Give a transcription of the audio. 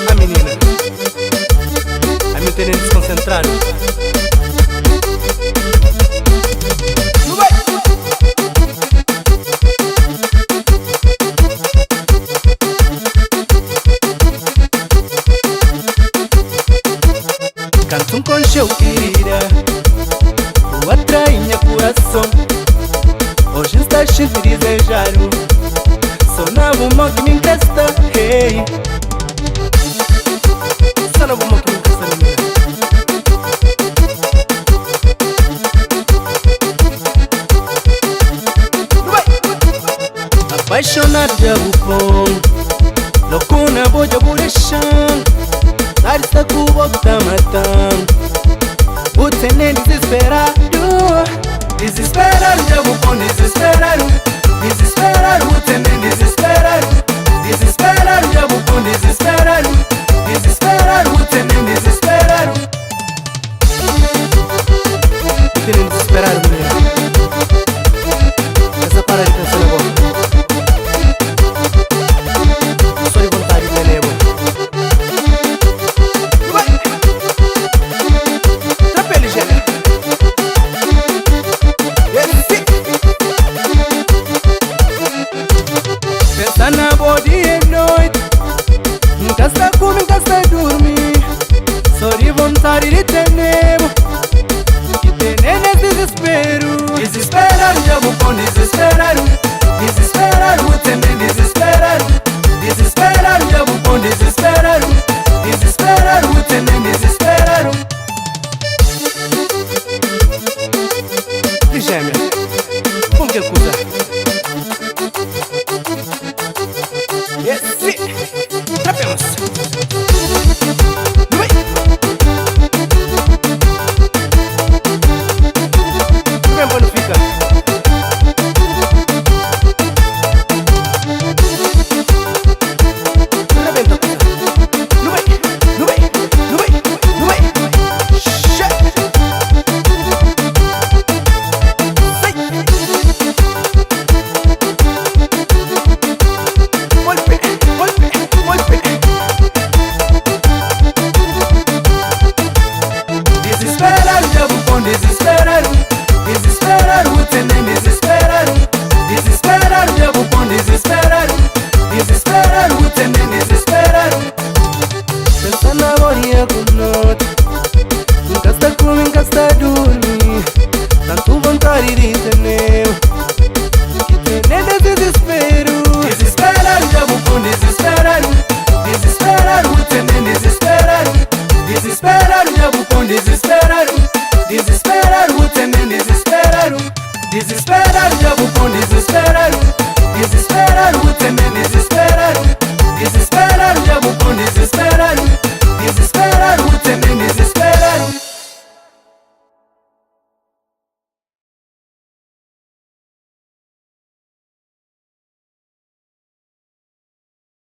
A menina, a me terem desconcentrado. Não vai! Canto com cheuquira, o atrai meu coração. Hoje está cheio de desejar. Sonava uma que me encasta, hey. Sonava uma que me encasta, menina. Apaixonado de bom, louco na boa de aborrechan. Dar está com o boca tá matando. O tenen desesperado. Desesperado, já vou com desesperado. Desesperado, o tenen desesperado. Desesperado, já vou com desesperado. Desesperado, o tenen desesperado. O tenen desesperado, menina. Essa para de pensar na boca. Só de vontade de beber. Trapele, gêmea. Pensa na boa dia e noite. Nunca está comigo, nunca está dormir. Só de vontade de ter nego. Que tem nesse desespero. Desesperado, já vou com desesperado. Desesperado, o tenen desesperado. Desesperado, já vou com desesperado. Desesperado, o tenen desesperado. E gêmea, como que é coisa? Esse, trapemos. Bem bonifica. Rebenta coisa. Não vai, não vai, não vai, não vai. Sai. Golpe, golpe, golpe. Desesperado, já vou com desesperado. Desesperado, o tenen desesperado. Desesperado, já vou com desesperado. Desesperado, o tenen desesperado. Pensa na borinha com noite. Nunca está comigo, nunca está dormir. Tanto vontade de ter. Que tem desespero. Desesperado, já vou com desesperado. Desesperado, o tenen desesperado. Desesperado, já vou com desesperado. Desesperado, o tenen desesperado. Desesperado, já vou com desesperado.